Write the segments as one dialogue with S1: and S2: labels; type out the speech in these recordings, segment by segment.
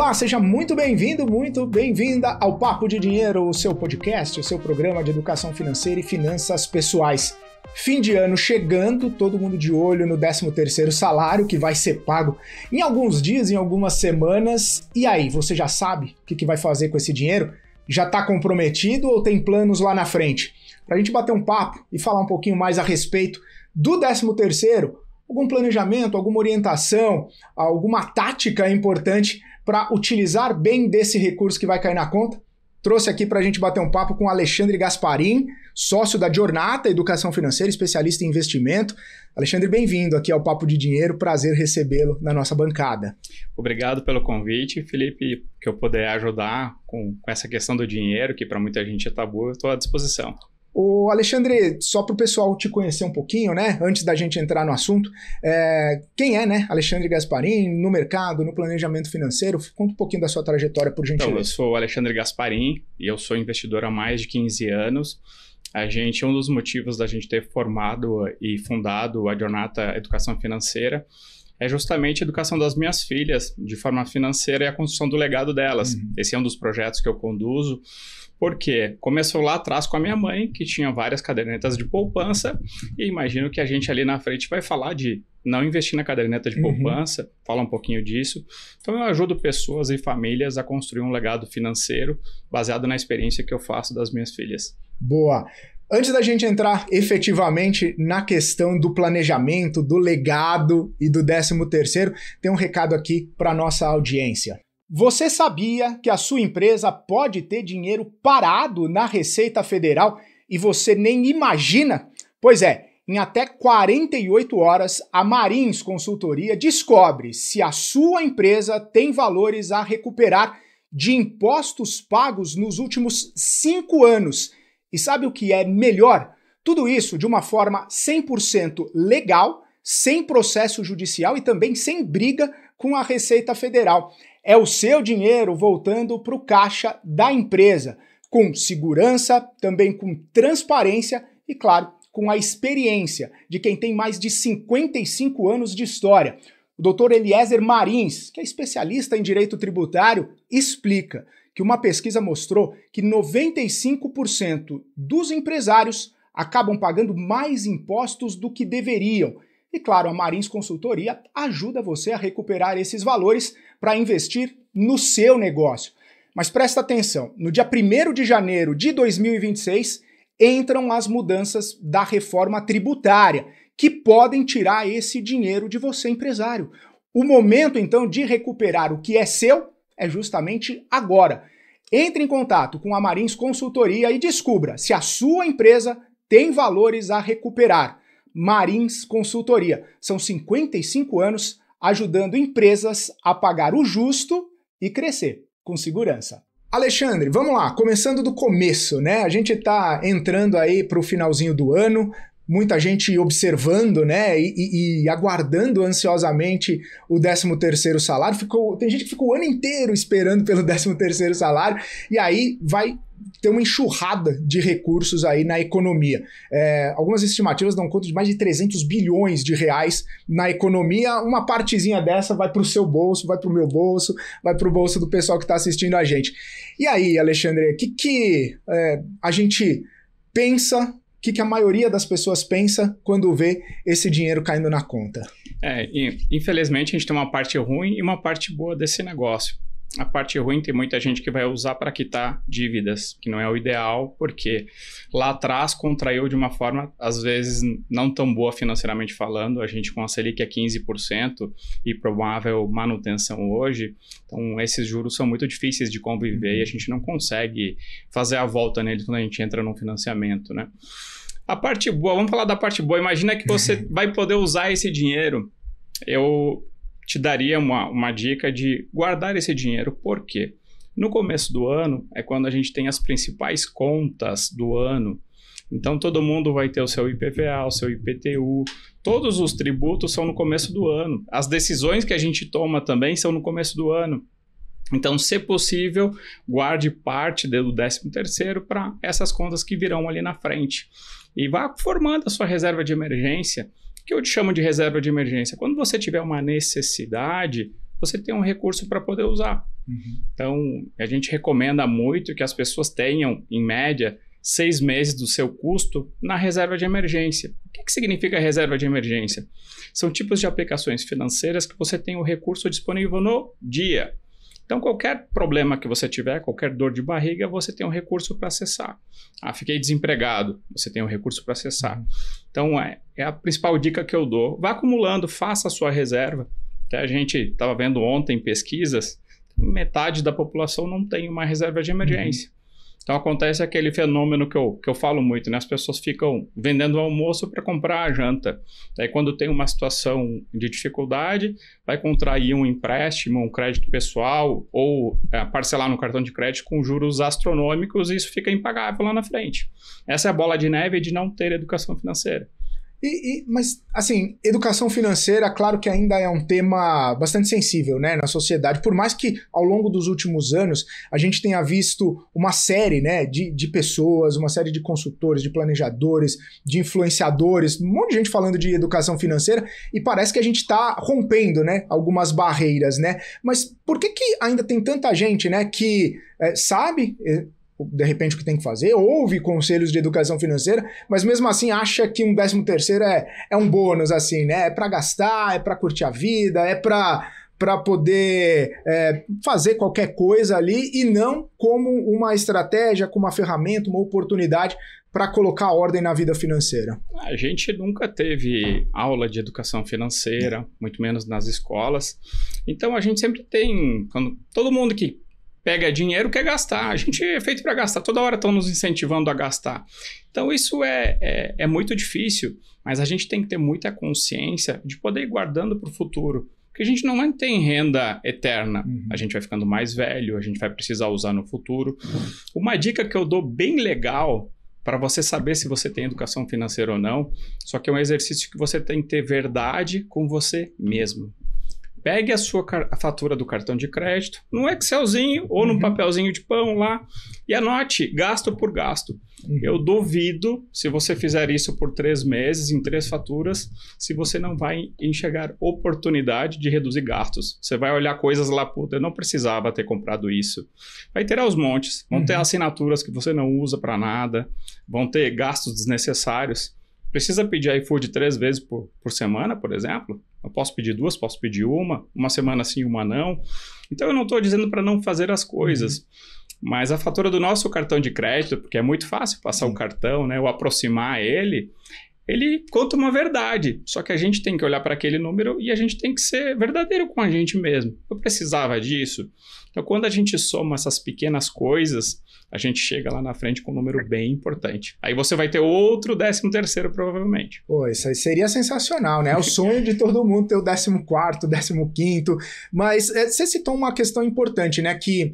S1: Olá, seja muito bem-vindo, muito bem-vinda ao Papo de Dinheiro, o seu podcast, o seu programa de educação financeira e finanças pessoais. Fim de ano chegando, todo mundo de olho no 13º salário que vai ser pago em alguns dias, em algumas semanas. E aí, você já sabe o que vai fazer com esse dinheiro? Já está comprometido ou tem planos lá na frente? Para a gente bater um papo e falar um pouquinho mais a respeito do 13º, algum planejamento, alguma orientação, alguma tática importante para utilizar bem desse recurso que vai cair na conta? Trouxe aqui para a gente bater um papo com Alexandre Gasparin, sócio da Giornata Educação Financeira, especialista em investimento. Alexandre, bem-vindo aqui ao Papo de Dinheiro, prazer recebê-lo na nossa bancada.
S2: Obrigado pelo convite, Felipe, que eu puder ajudar com essa questão do dinheiro, que para muita gente é tabu, eu estou à disposição.
S1: Ô Alexandre, só para o pessoal te conhecer um pouquinho, né, antes da gente entrar no assunto, quem é, né, Alexandre Gasparin no mercado, no planejamento financeiro? Conta um pouquinho da sua trajetória, por gentileza.
S2: Então, eu sou o Alexandre Gasparin e eu sou investidor há mais de 15 anos. Um dos motivos da gente ter formado e fundado a Giornata Educação Financeira é justamente a educação das minhas filhas de forma financeira e a construção do legado delas. Esse é um dos projetos que eu conduzo. Porque começou lá atrás com a minha mãe, que tinha várias cadernetas de poupança, e imagino que a gente ali na frente vai falar de não investir na caderneta de poupança, fala um pouquinho disso. Então eu ajudo pessoas e famílias a construir um legado financeiro baseado na experiência que eu faço das minhas filhas.
S1: Boa! Antes da gente entrar efetivamente na questão do planejamento, do legado e do 13º, tem um recado aqui para nossa audiência. Você sabia que a sua empresa pode ter dinheiro parado na Receita Federal e você nem imagina? Pois é, em até 48 horas, a Marins Consultoria descobre se a sua empresa tem valores a recuperar de impostos pagos nos últimos 5 anos. E sabe o que é melhor? Tudo isso de uma forma 100% legal, sem processo judicial e também sem briga com a Receita Federal. É o seu dinheiro voltando para o caixa da empresa, com segurança, também com transparência e, claro, com a experiência de quem tem mais de 55 anos de história. O Dr. Eliezer Marins, que é especialista em direito tributário, explica que uma pesquisa mostrou que 95% dos empresários acabam pagando mais impostos do que deveriam. E claro, a Marins Consultoria ajuda você a recuperar esses valores para investir no seu negócio. Mas presta atenção, no dia 1º de janeiro de 2026 entram as mudanças da reforma tributária, que podem tirar esse dinheiro de você, empresário. O momento, então, de recuperar o que é seu é justamente agora. Entre em contato com a Marins Consultoria e descubra se a sua empresa tem valores a recuperar. Marins Consultoria. São 55 anos ajudando empresas a pagar o justo e crescer com segurança. Alexandre, vamos lá, começando do começo, né? A gente está entrando aí para o finalzinho do ano, muita gente observando, né, e aguardando ansiosamente o 13º salário. Tem gente que ficou o ano inteiro esperando pelo 13º salário, e aí vai ter uma enxurrada de recursos aí na economia. Algumas estimativas dão conta de mais de 300 bilhões de reais na economia. Uma partezinha dessa vai para o seu bolso, vai para o meu bolso, vai para o bolso do pessoal que está assistindo a gente. E aí, Alexandre, o que a gente pensa, o que a maioria das pessoas pensa quando vê esse dinheiro caindo na conta?
S2: Infelizmente, a gente tem uma parte ruim e uma parte boa desse negócio. A parte ruim tem muita gente que vai usar para quitar dívidas, que não é o ideal, porque lá atrás contraiu de uma forma, às vezes, não tão boa financeiramente falando. A gente com a Selic é 15% e provável manutenção hoje. Então, esses juros são muito difíceis de conviver e a gente não consegue fazer a volta neles quando a gente entra num financiamento, né? A parte boa, vamos falar da parte boa. Imagina que você vai poder usar esse dinheiro. Eu te daria uma dica de guardar esse dinheiro. Por quê? No começo do ano é quando a gente tem as principais contas do ano. Então todo mundo vai ter o seu IPVA, o seu IPTU, todos os tributos são no começo do ano. As decisões que a gente toma também são no começo do ano. Então, se possível, guarde parte do 13º para essas contas que virão ali na frente. E vá formando a sua reserva de emergência, que eu te chamo de reserva de emergência. Quando você tiver uma necessidade, você tem um recurso para poder usar. Então, a gente recomenda muito que as pessoas tenham, em média, 6 meses do seu custo na reserva de emergência. O que significa reserva de emergência? São tipos de aplicações financeiras que você tem o recurso disponível no dia. Então, qualquer problema que você tiver, qualquer dor de barriga, você tem um recurso para acessar. Fiquei desempregado, você tem um recurso para acessar. Então, é a principal dica que eu dou. Vá acumulando, faça a sua reserva. Até a gente estava vendo ontem pesquisas, metade da população não tem uma reserva de emergência. Então, acontece aquele fenômeno que eu falo muito, né? As pessoas ficam vendendo o almoço para comprar a janta. Daí, quando tem uma situação de dificuldade, vai contrair um empréstimo, um crédito pessoal ou parcelar no cartão de crédito com juros astronômicos e isso fica impagável lá na frente. Essa é a bola de neve de não ter educação financeira.
S1: Mas, assim, educação financeira, claro que ainda é um tema bastante sensível, né, na sociedade, por mais que ao longo dos últimos anos a gente tenha visto uma série, né, de pessoas, uma série de consultores, de planejadores, de influenciadores, um monte de gente falando de educação financeira e parece que a gente está rompendo, né, algumas barreiras, né, mas por que ainda tem tanta gente, né, que sabe de repente o que tem que fazer, ouve conselhos de educação financeira, mas mesmo assim acha que um 13º é um bônus, assim, né? É para gastar, é para curtir a vida, é para poder fazer qualquer coisa ali e não como uma estratégia, como uma ferramenta, uma oportunidade para colocar ordem na vida financeira.
S2: A gente nunca teve aula de educação financeira, muito menos nas escolas. Então a gente sempre tem, todo mundo que pega dinheiro, quer gastar. A gente é feito para gastar. Toda hora estão nos incentivando a gastar. Então, isso é muito difícil, mas a gente tem que ter muita consciência de poder ir guardando para o futuro. Porque a gente não tem renda eterna. A gente vai ficando mais velho, a gente vai precisar usar no futuro. Uma dica que eu dou bem legal para você saber se você tem educação financeira ou não, só que é um exercício que você tem que ter verdade com você mesmo. Pegue a fatura do cartão de crédito num Excelzinho ou num papelzinho de pão lá e anote gasto por gasto. Eu duvido, se você fizer isso por 3 meses, em 3 faturas, se você não vai enxergar oportunidade de reduzir gastos. Você vai olhar coisas lá, puta, eu não precisava ter comprado isso. Vai ter aos montes, vão ter assinaturas que você não usa para nada, vão ter gastos desnecessários. Precisa pedir iFood 3 vezes por semana, por exemplo? Eu posso pedir 2, posso pedir uma semana sim, uma não. Então eu não estou dizendo para não fazer as coisas, mas a fatura do nosso cartão de crédito, porque é muito fácil passar o cartão, né, ou aproximar ele conta uma verdade. Só que a gente tem que olhar para aquele número e a gente tem que ser verdadeiro com a gente mesmo. Eu precisava disso. Então quando a gente soma essas pequenas coisas, a gente chega lá na frente com um número bem importante. Aí você vai ter outro 13º, provavelmente.
S1: Pô, isso aí seria sensacional, né? É o sonho de todo mundo ter o 14º, 15º. Mas você citou uma questão importante, né? Que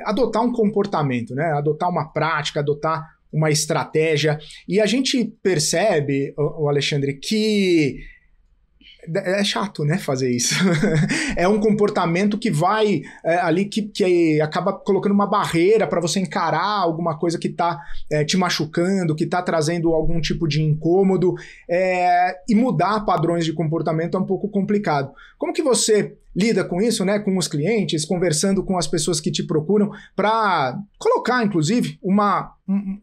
S1: adotar um comportamento, né? Adotar uma prática, adotar uma estratégia. E a gente percebe, o Alexandre, que é chato, né, fazer isso. É um comportamento que vai ali, que acaba colocando uma barreira para você encarar alguma coisa que está te machucando, que está trazendo algum tipo de incômodo, e mudar padrões de comportamento é um pouco complicado. Como que você lida com isso, né, com os clientes, conversando com as pessoas que te procuram para colocar, inclusive,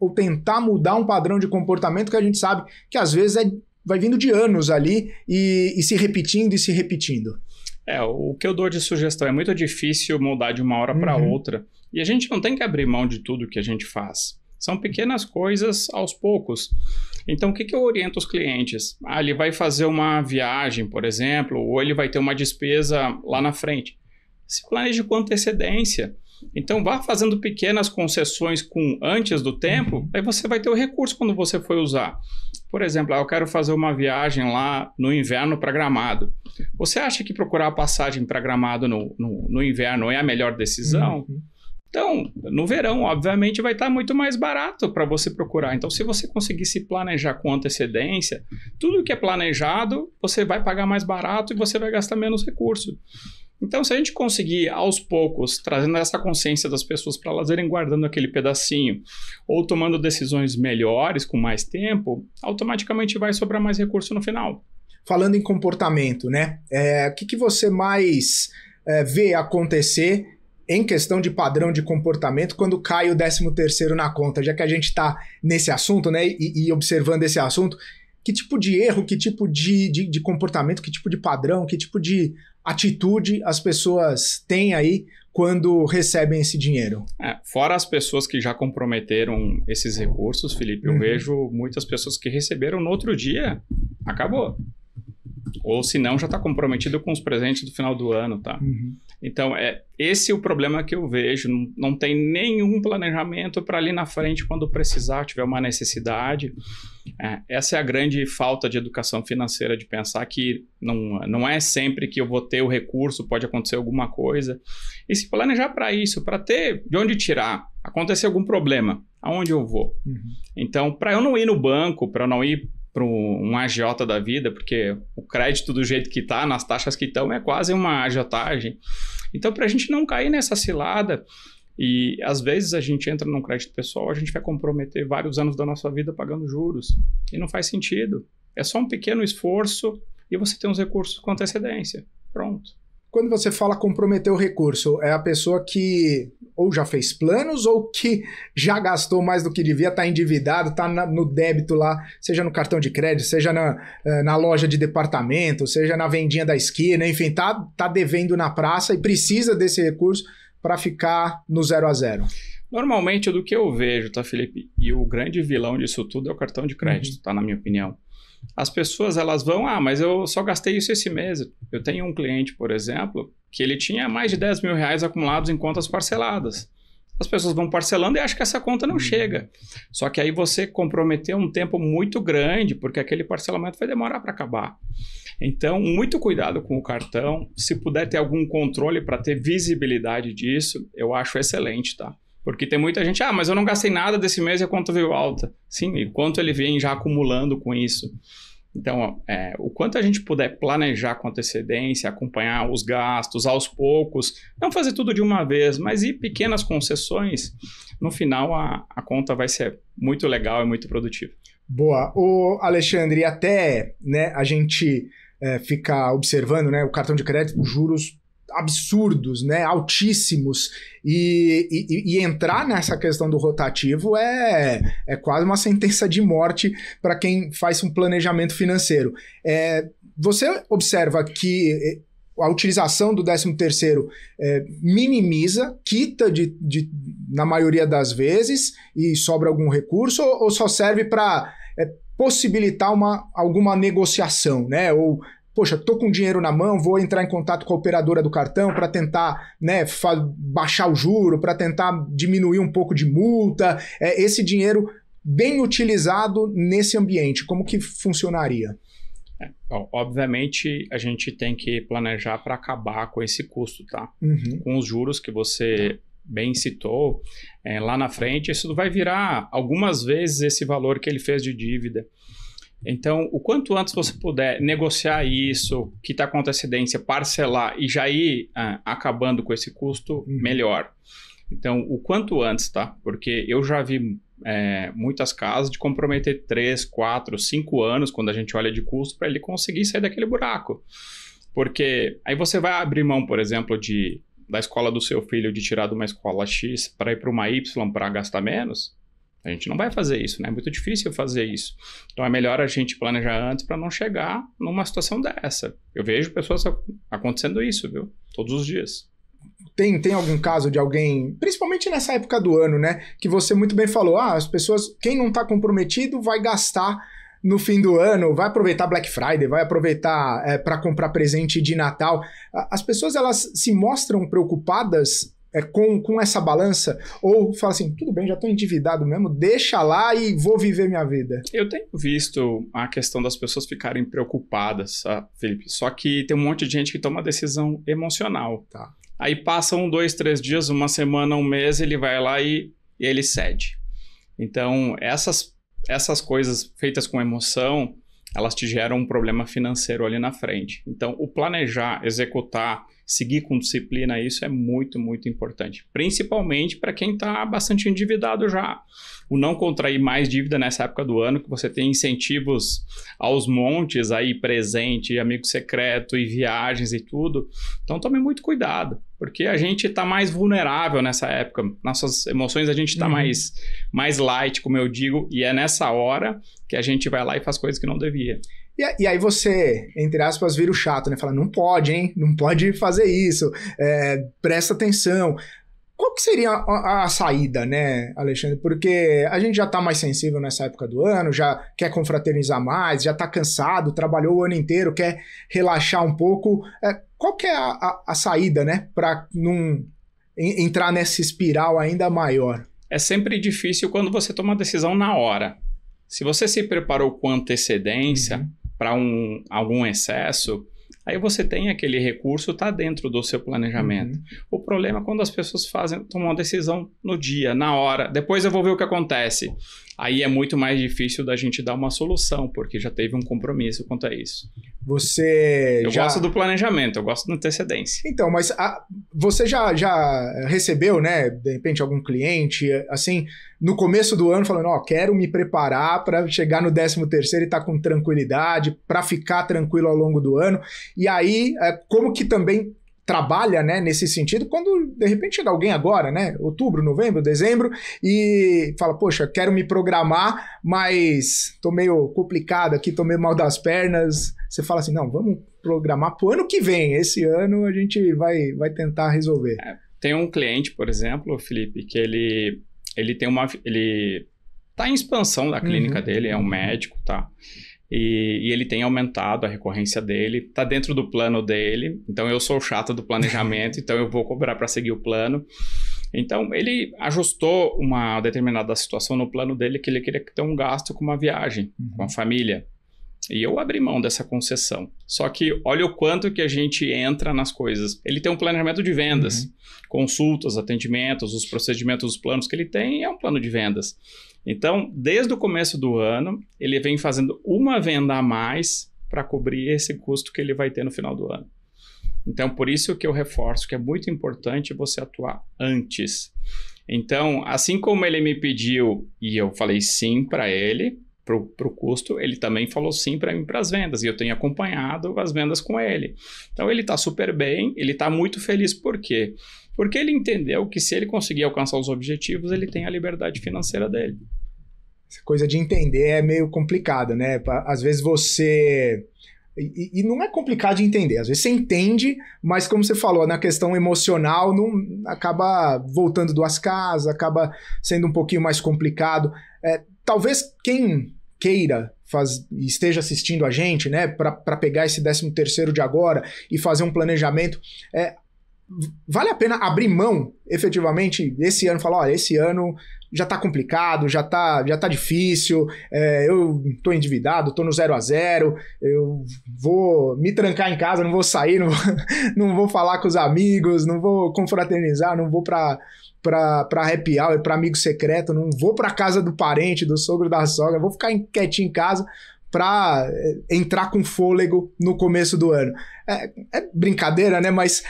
S1: ou tentar mudar um padrão de comportamento que a gente sabe que às vezes vai vindo de anos ali e se repetindo e se repetindo.
S2: O que eu dou de sugestão é muito difícil mudar de uma hora para outra. E a gente não tem que abrir mão de tudo que a gente faz. São pequenas coisas aos poucos. Então, o que eu oriento os clientes? Ele vai fazer uma viagem, por exemplo, ou ele vai ter uma despesa lá na frente. Se planeje com antecedência. Então, vá fazendo pequenas concessões antes do tempo, aí você vai ter o recurso quando você for usar. Por exemplo, eu quero fazer uma viagem lá no inverno para Gramado. Você acha que procurar a passagem para Gramado no inverno é a melhor decisão? Então, no verão, obviamente, vai estar muito mais barato para você procurar. Então, se você conseguir se planejar com antecedência, tudo que é planejado, você vai pagar mais barato e você vai gastar menos recurso. Então, se a gente conseguir, aos poucos, trazendo essa consciência das pessoas para elas irem guardando aquele pedacinho ou tomando decisões melhores com mais tempo, automaticamente vai sobrar mais recurso no final.
S1: Falando em comportamento, né? O que você mais vê acontecer em questão de padrão de comportamento quando cai o 13º na conta? Já que a gente está nesse assunto, né, e observando esse assunto, que tipo de erro, que tipo de comportamento, que tipo de padrão, que tipo de atitude as pessoas têm aí quando recebem esse dinheiro?
S2: Fora as pessoas que já comprometeram esses recursos, Felipe, eu vejo muitas pessoas que receberam no outro dia, acabou. Ou se não, já está comprometido com os presentes do final do ano, tá? Então, esse é o problema que eu vejo. Não tem nenhum planejamento para ali na frente, quando precisar, tiver uma necessidade. Essa é a grande falta de educação financeira, de pensar que não é sempre que eu vou ter o recurso, pode acontecer alguma coisa. E se planejar para isso, para ter de onde tirar, acontecer algum problema, aonde eu vou? Então, para eu não ir no banco, para eu não ir para um agiota da vida, porque o crédito do jeito que está, nas taxas que estão, é quase uma agiotagem. Então, para a gente não cair nessa cilada, e às vezes a gente entra num crédito pessoal, a gente vai comprometer vários anos da nossa vida pagando juros, e não faz sentido. É só um pequeno esforço e você tem os recursos com antecedência. Pronto.
S1: Quando você fala comprometer o recurso, é a pessoa que ou já fez planos ou que já gastou mais do que devia, está endividado, está no débito lá, seja no cartão de crédito, seja na loja de departamento, seja na vendinha da esquina, enfim, tá devendo na praça e precisa desse recurso para ficar no 0 a 0.
S2: Normalmente, do que eu vejo, tá, Felipe? E o grande vilão disso tudo é o cartão de crédito, tá, na minha opinião. As pessoas, elas vão, mas eu só gastei isso esse mês. Eu tenho um cliente, por exemplo, que ele tinha mais de 10 mil reais acumulados em contas parceladas. As pessoas vão parcelando e acham que essa conta não chega. Só que aí você comprometeu um tempo muito grande, porque aquele parcelamento vai demorar para acabar. Então, muito cuidado com o cartão. Se puder ter algum controle para ter visibilidade disso, eu acho excelente, tá? Porque tem muita gente, mas eu não gastei nada desse mês e a conta veio alta. Sim, e quanto ele vem já acumulando com isso. Então, o quanto a gente puder planejar com antecedência, acompanhar os gastos aos poucos, não fazer tudo de uma vez, mas ir pequenas concessões, no final a conta vai ser muito legal e muito produtiva.
S1: Boa. O Alexandre, e até, né, a gente fica observando, né, o cartão de crédito, juros absurdos, né, altíssimos, e entrar nessa questão do rotativo é quase uma sentença de morte para quem faz um planejamento financeiro. Você observa que a utilização do 13º minimiza, quita na maioria das vezes e sobra algum recurso, ou só serve para possibilitar alguma negociação, né? Ou poxa, tô com dinheiro na mão, vou entrar em contato com a operadora do cartão para tentar, né, baixar o juro, para tentar diminuir um pouco de multa. Esse dinheiro bem utilizado nesse ambiente, como que funcionaria?
S2: Obviamente, a gente tem que planejar para acabar com esse custo, tá? Com os juros que você bem citou, lá na frente, isso vai virar algumas vezes esse valor que ele fez de dívida. Então, o quanto antes você puder negociar isso, quitar com antecedência, parcelar e já ir acabando com esse custo, melhor. Então, o quanto antes, tá? Porque eu já vi muitas casas de comprometer 3, 4, 5 anos, quando a gente olha de custo, para ele conseguir sair daquele buraco. Porque aí você vai abrir mão, por exemplo, da escola do seu filho, de tirar de uma escola X para ir para uma Y para gastar menos. A gente não vai fazer isso, né? É muito difícil fazer isso. Então é melhor a gente planejar antes para não chegar numa situação dessa. Eu vejo pessoas acontecendo isso, viu? Todos os dias.
S1: Tem algum caso de alguém, principalmente nessa época do ano, né? Que você muito bem falou, as pessoas, quem não está comprometido vai gastar no fim do ano, vai aproveitar Black Friday, vai aproveitar para comprar presente de Natal. As pessoas, elas se mostram preocupadas com essa balança, ou fala assim, tudo bem, já estou endividado mesmo, deixa lá e vou viver minha vida?
S2: Eu tenho visto a questão das pessoas ficarem preocupadas, Felipe, só que tem um monte de gente que toma decisão emocional.
S1: Tá.
S2: Aí passa 1, 2, 3 dias, uma semana, um mês, ele vai lá e ele cede. Então, essas coisas feitas com emoção, elas te geram um problema financeiro ali na frente. Então, o planejar, executar seguir com disciplina, isso é muito, muito importante. Principalmente para quem está bastante endividado já. O não contrair mais dívida nessa época do ano, que você tem incentivos aos montes aí, presente, amigo secreto e viagens e tudo. Então tome muito cuidado, porque a gente está mais vulnerável nessa época. Nossas emoções a gente está mais light, como eu digo, e é nessa hora que a gente vai lá e faz coisas que não devia.
S1: E aí você, entre aspas, vira o chato, né? Fala, não pode, hein? Não pode fazer isso. Presta atenção. Qual que seria a saída, né, Alexandre? Porque a gente já tá mais sensível nessa época do ano, já quer confraternizar mais, já tá cansado, trabalhou o ano inteiro, quer relaxar um pouco. Qual que é a saída, né, para não entrar nessa espiral ainda maior?
S2: É sempre difícil quando você toma a decisão na hora. Se você se preparou com antecedência para algum excesso, aí você tem aquele recurso, está dentro do seu planejamento. O problema é quando as pessoas tomam uma decisão no dia, na hora, depois eu vou ver o que acontece. Aí é muito mais difícil da gente dar uma solução, porque já teve um compromisso quanto a isso. Eu gosto do planejamento, eu gosto da antecedência.
S1: Então, mas você já recebeu, né, de repente, algum cliente, assim, no começo do ano, falando, quero me preparar para chegar no 13º e estar com tranquilidade, para ficar tranquilo ao longo do ano. E aí, como que também trabalha, né, nesse sentido, quando de repente chega alguém agora, né, outubro, novembro, dezembro, e fala, poxa, quero me programar, mas tô meio complicado aqui, tô meio mal das pernas. Você fala assim, não, vamos programar pro ano que vem, esse ano a gente vai tentar resolver.
S2: Tem um cliente, por exemplo, Felipe, que ele tá em expansão da clínica dele, é um médico, tá? E ele tem aumentado a recorrência dele, está dentro do plano dele, então eu sou chato do planejamento, então eu vou cobrar para seguir o plano. Então ele ajustou uma determinada situação no plano dele que ele queria ter um gasto com uma viagem, com a família. E eu abri mão dessa concessão. Só que olha o quanto que a gente entra nas coisas. Ele tem um planejamento de vendas, consultas, atendimentos, os procedimentos, os planos que ele tem, é um plano de vendas. Então, desde o começo do ano, ele vem fazendo uma venda a mais para cobrir esse custo que ele vai ter no final do ano. Então, por isso que eu reforço que é muito importante você atuar antes. Então, assim como ele me pediu e eu falei sim para ele, para o custo, ele também falou sim para mim para as vendas, e eu tenho acompanhado as vendas com ele. Então, ele está super bem, ele está muito feliz. Por quê? Porque ele entendeu que se ele conseguir alcançar os objetivos, ele tem a liberdade financeira dele.
S1: Essa coisa de entender é meio complicado, né? Às vezes você... E não é complicado de entender. Às vezes você entende, mas como você falou, na questão emocional, não acaba voltando duas casas, acaba sendo um pouquinho mais complicado. Talvez quem queira esteja assistindo a gente, né, para pegar esse 13º de agora e fazer um planejamento, vale a pena abrir mão, efetivamente, esse ano, falar, olha, esse ano já tá complicado, já tá difícil, eu tô endividado, tô no 0 a 0, eu vou me trancar em casa, não vou sair, não vou falar com os amigos, não vou confraternizar, não vou pra happy hour, pra amigo secreto, não vou pra casa do parente, do sogro, da sogra, vou ficar quietinho em casa para entrar com fôlego no começo do ano. É brincadeira, né? Mas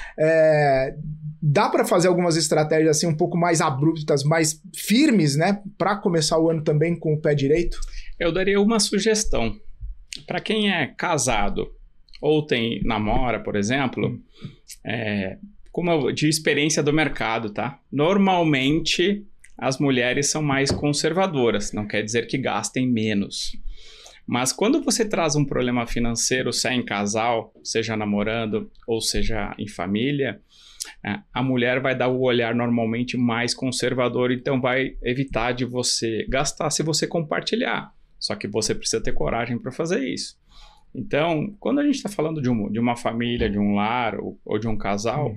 S1: dá para fazer algumas estratégias assim um pouco mais abruptas, mais firmes, né? Para começar o ano também com o pé direito?
S2: Eu daria uma sugestão. Para quem é casado ou namora, por exemplo, de experiência do mercado, tá? Normalmente as mulheres são mais conservadoras, não quer dizer que gastem menos. Mas quando você traz um problema financeiro, seja em casal, seja namorando ou seja em família, a mulher vai dar o olhar normalmente mais conservador, então vai evitar de você gastar se você compartilhar. Só que você precisa ter coragem para fazer isso. Então, quando a gente está falando de uma família, de um lar ou de um casal,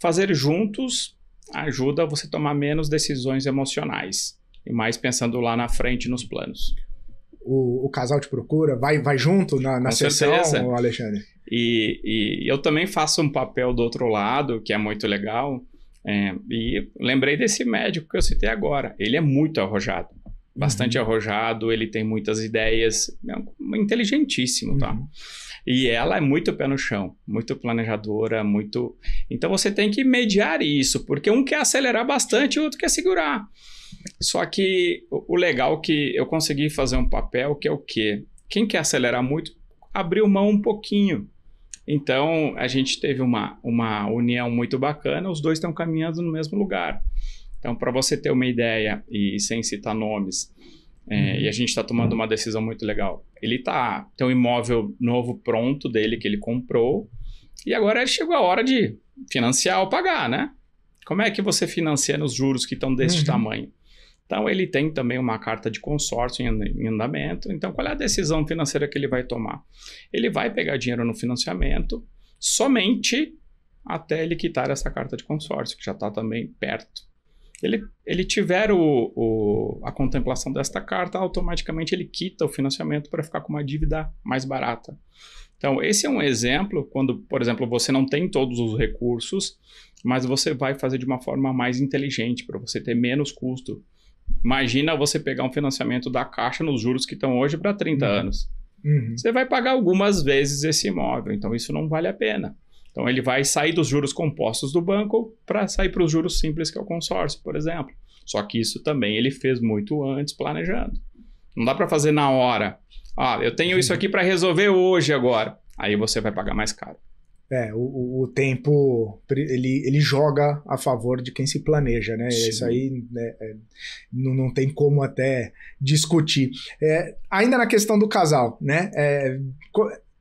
S2: fazer juntos ajuda você a tomar menos decisões emocionais e mais pensando lá na frente nos planos.
S1: O casal te procura? Vai junto na sessão, Alexandre?
S2: E eu também faço um papel do outro lado, que é muito legal. E lembrei desse médico que eu citei agora. Ele é muito arrojado. Bastante arrojado, ele tem muitas ideias. É inteligentíssimo, tá? E ela é muito pé no chão, muito planejadora, muito... Então você tem que mediar isso, porque um quer acelerar bastante e o outro quer segurar. Só que o legal é que eu consegui fazer um papel que é o quê? Quem quer acelerar muito, abriu mão um pouquinho. Então, a gente teve uma união muito bacana, os dois estão caminhando no mesmo lugar. Então, para você ter uma ideia, e sem citar nomes, e a gente está tomando uma decisão muito legal. Ele tem um imóvel novo pronto dele que ele comprou, e agora chegou a hora de financiar ou pagar, né? Como é que você financia nos juros que estão desse tamanho? Então, ele tem também uma carta de consórcio em andamento. Então, qual é a decisão financeira que ele vai tomar? Ele vai pegar dinheiro no financiamento somente até ele quitar essa carta de consórcio, que já está também perto. Ele tiver a contemplação desta carta, automaticamente ele quita o financiamento para ficar com uma dívida mais barata. Então, esse é um exemplo quando, por exemplo, você não tem todos os recursos, mas você vai fazer de uma forma mais inteligente para você ter menos custo. Imagina você pegar um financiamento da Caixa nos juros que estão hoje para 30 anos. Você vai pagar algumas vezes esse imóvel, então isso não vale a pena. Então ele vai sair dos juros compostos do banco para sair para os juros simples, que é o consórcio, por exemplo. Só que isso também ele fez muito antes, planejando. Não dá para fazer na hora. Eu tenho isso aqui para resolver hoje agora. Aí você vai pagar mais caro.
S1: O tempo, ele joga a favor de quem se planeja, né?
S2: Sim.
S1: Isso aí não tem como até discutir. Ainda na questão do casal, né?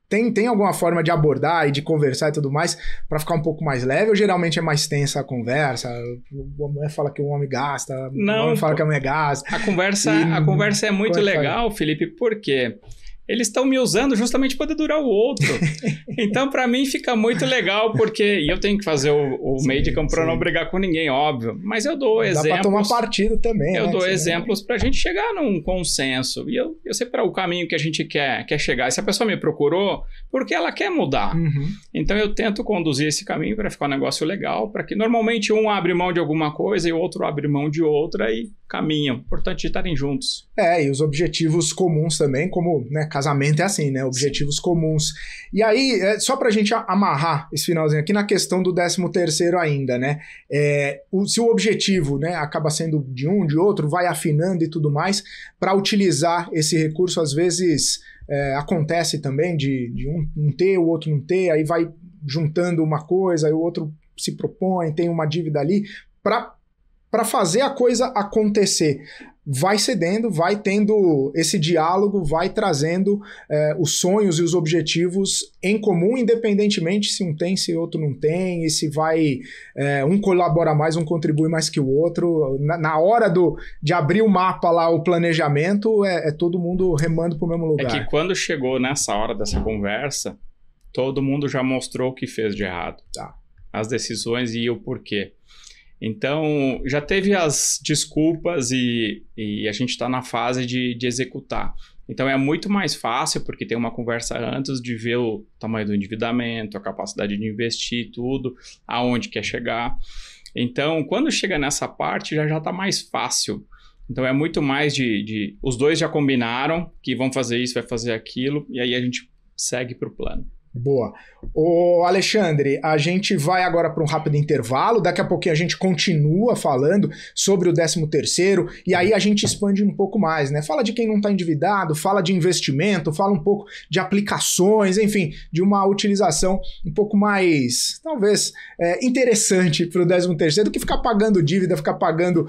S1: Tem alguma forma de abordar e de conversar e tudo mais para ficar um pouco mais leve, ou geralmente é mais tensa a conversa? A mulher fala que o homem gasta, o homem fala que a mulher gasta.
S2: A conversa é muito legal, Felipe, porque eles estão me usando justamente para durar o outro. Então, para mim, fica muito legal, porque eu tenho que fazer o meio de campo para não brigar com ninguém, óbvio. Mas eu dou exemplos. Dá para
S1: tomar partido também.
S2: Eu dou exemplos para a gente chegar num consenso. E eu sei para o caminho que a gente quer chegar. E se a pessoa me procurou, porque ela quer mudar. Então, eu tento conduzir esse caminho para ficar um negócio legal, para que normalmente um abre mão de alguma coisa e o outro abre mão de outra e caminham. Importante estarem juntos.
S1: E os objetivos comuns também, como, né, casamento é assim, né? Objetivos comuns. E aí, só pra gente amarrar esse finalzinho aqui na questão do 13º ainda, né? Se o objetivo, né, acaba sendo de um, de outro, vai afinando e tudo mais, para utilizar esse recurso, às vezes acontece também de um não ter, o outro não ter, aí vai juntando uma coisa, aí o outro se propõe, tem uma dívida ali, para fazer a coisa acontecer. Vai cedendo, vai tendo esse diálogo, vai trazendo os sonhos e os objetivos em comum, independentemente se um tem, se outro não tem, e se vai um colabora mais, um contribui mais que o outro. Na hora de abrir o mapa lá, o planejamento, é todo mundo remando para o mesmo lugar.
S2: É que quando chegou nessa hora dessa conversa, todo mundo já mostrou o que fez de errado. As decisões e o porquê. Então, já teve as desculpas e a gente está na fase de executar. Então, é muito mais fácil, porque tem uma conversa antes de ver o tamanho do endividamento, a capacidade de investir, tudo, aonde quer chegar. Então, quando chega nessa parte, já está mais fácil. Então, é muito mais os dois já combinaram que vão fazer isso, vai fazer aquilo, e aí a gente segue para o plano.
S1: Boa. Ô Alexandre, a gente vai agora para um rápido intervalo, daqui a pouquinho a gente continua falando sobre o 13º, e aí a gente expande um pouco mais, né? Fala de quem não está endividado, fala de investimento, fala um pouco de aplicações, enfim, de uma utilização um pouco mais, talvez, interessante para o 13º do que ficar pagando dívida, ficar pagando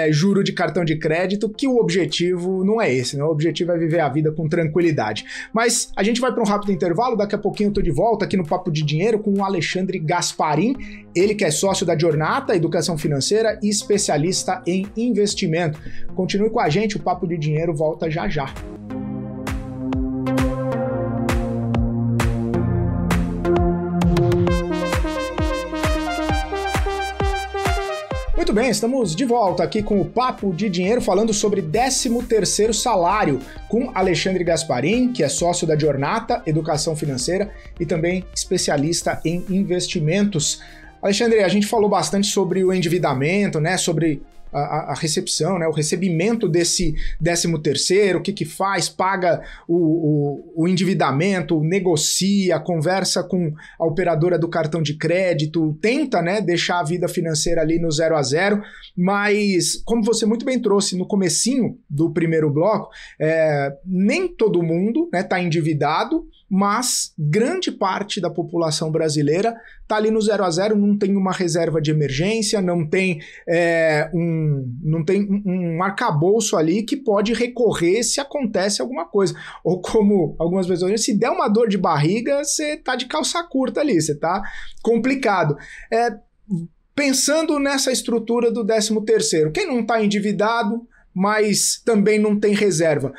S1: juro de cartão de crédito, que o objetivo não é esse, né? O objetivo é viver a vida com tranquilidade. Mas a gente vai para um rápido intervalo, daqui a pouquinho eu tô de volta aqui no Papo de Dinheiro com o Alexandre Gasparin, ele que é sócio da Giornata Educação Financeira e especialista em investimento. Continue com a gente, o Papo de Dinheiro volta já já. Muito bem, estamos de volta aqui com o Papo de Dinheiro falando sobre 13º salário com Alexandre Gasparin, que é sócio da Giornata Educação Financeira e também especialista em investimentos. Alexandre, a gente falou bastante sobre o endividamento, né, sobre a recepção, né, o recebimento desse 13º, o que faz, paga o endividamento, negocia, conversa com a operadora do cartão de crédito, tenta, né, deixar a vida financeira ali no 0 a 0, mas como você muito bem trouxe no comecinho do primeiro bloco, nem todo mundo, né, tá endividado, mas grande parte da população brasileira está ali no 0 a 0, não tem uma reserva de emergência, não tem um arcabouço ali que pode recorrer se acontece alguma coisa. Ou como algumas pessoas dizem, se der uma dor de barriga, você tá de calça curta ali, você tá complicado. Pensando nessa estrutura do 13º, quem não está endividado, mas também não tem reserva,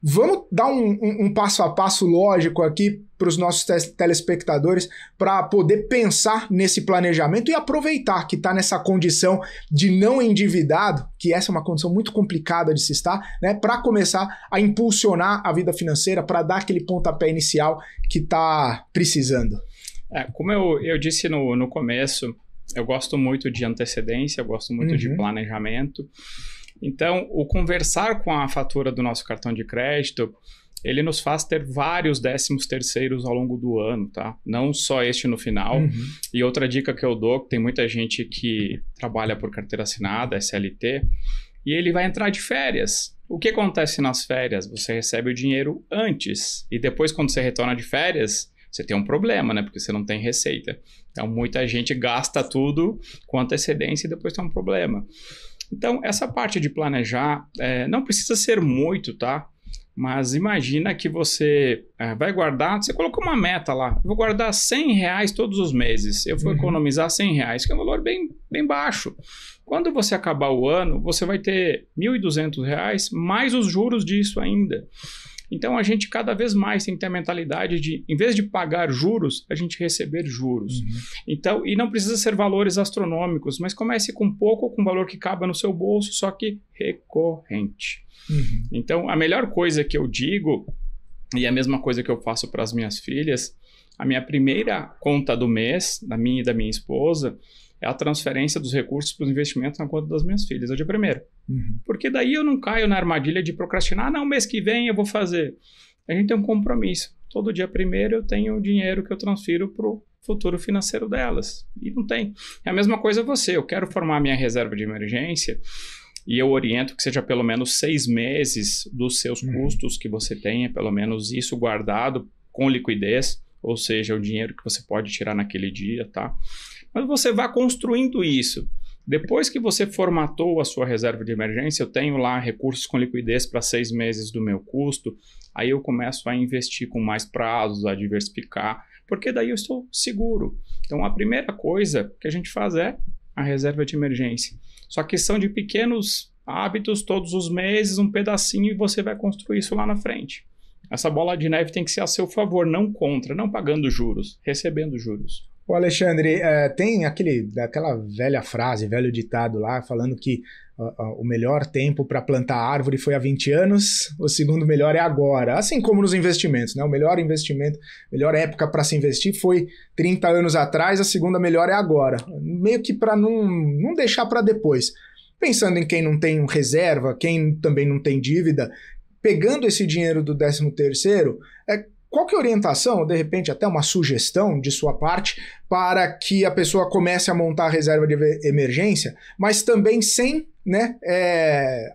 S1: vamos dar um passo a passo lógico aqui para os nossos telespectadores para poder pensar nesse planejamento e aproveitar que está nessa condição de não endividado, que essa é uma condição muito complicada de se estar, né, para começar a impulsionar a vida financeira, para dar aquele pontapé inicial que está precisando.
S2: Como eu disse no começo, eu gosto muito de antecedência, eu gosto muito de planejamento. Então, o conversar com a fatura do nosso cartão de crédito, ele nos faz ter vários 13º ao longo do ano, tá? Não só este no final. E outra dica que eu dou, que tem muita gente que trabalha por carteira assinada, SLT, e ele vai entrar de férias. O que acontece nas férias? Você recebe o dinheiro antes, e depois quando você retorna de férias, você tem um problema, né? Porque você não tem receita. Então, muita gente gasta tudo com antecedência e depois tem um problema. Então, essa parte de planejar não precisa ser muito, tá? Mas imagina que você vai guardar, você colocou uma meta lá, eu vou guardar R$100 todos os meses, eu vou economizar R$100, que é um valor bem baixo. Quando você acabar o ano, você vai ter R$1.200 mais os juros disso ainda. Então, a gente cada vez mais tem que ter a mentalidade de, em vez de pagar juros, a gente receber juros. Então, e não precisa ser valores astronômicos, mas comece com pouco, com valor que caba no seu bolso, só que recorrente. Então, a melhor coisa que eu digo, e a mesma coisa que eu faço para as minhas filhas, a minha primeira conta do mês, da minha e da minha esposa, é a transferência dos recursos para os investimentos na conta das minhas filhas, é o dia primeiro. Porque daí eu não caio na armadilha de procrastinar, não, mês que vem eu vou fazer. A gente tem um compromisso. Todo dia primeiro eu tenho o dinheiro que eu transfiro para o futuro financeiro delas. E não tem. É a mesma coisa você. Eu quero formar minha reserva de emergência e eu oriento que seja pelo menos 6 meses dos seus custos que você tenha, pelo menos isso guardado com liquidez, ou seja, o dinheiro que você pode tirar naquele dia, tá? Mas você vai construindo isso. Depois que você formatou a sua reserva de emergência, eu tenho lá recursos com liquidez para 6 meses do meu custo, aí eu começo a investir com mais prazos, a diversificar, porque daí eu estou seguro. Então, a primeira coisa que a gente faz é a reserva de emergência. Só que são de pequenos hábitos, todos os meses, um pedacinho, e você vai construir isso lá na frente. Essa bola de neve tem que ser a seu favor, não contra, não pagando juros, recebendo juros.
S1: Ô Alexandre, tem aquela velha frase, velho ditado lá, falando que o melhor tempo para plantar árvore foi há 20 anos, o segundo melhor é agora. Assim como nos investimentos, né? O melhor investimento, melhor época para se investir foi 30 anos atrás, a segunda melhor é agora. Meio que para não deixar para depois. Pensando em quem não tem reserva, quem também não tem dívida, pegando esse dinheiro do 13º, qual que é a orientação, ou de repente até uma sugestão de sua parte, para que a pessoa comece a montar a reserva de emergência, mas também sem, né,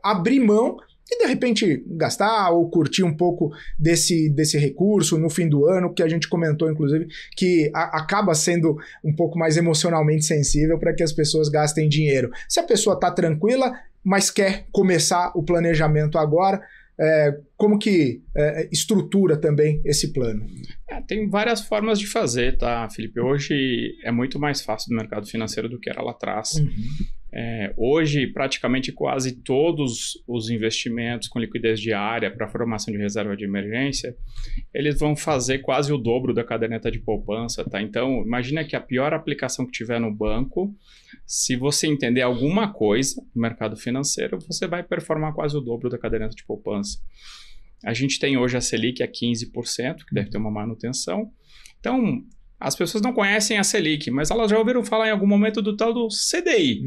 S1: abrir mão e de repente gastar ou curtir um pouco desse recurso no fim do ano, que a gente comentou inclusive, que acaba sendo um pouco mais emocionalmente sensível para que as pessoas gastem dinheiro. Se a pessoa está tranquila, mas quer começar o planejamento agora, como que estrutura também esse plano?
S2: Tem várias formas de fazer, tá, Felipe? Hoje é muito mais fácil do mercado financeiro do que era lá atrás. Hoje, praticamente quase todos os investimentos com liquidez diária para formação de reserva de emergência, eles vão fazer quase o dobro da caderneta de poupança, tá? Então, imagina que a pior aplicação que tiver no banco, se você entender alguma coisa no mercado financeiro, você vai performar quase o dobro da caderneta de poupança. A gente tem hoje a Selic a 15%, que deve ter uma manutenção. Então, as pessoas não conhecem a Selic, mas elas já ouviram falar em algum momento do tal do CDI.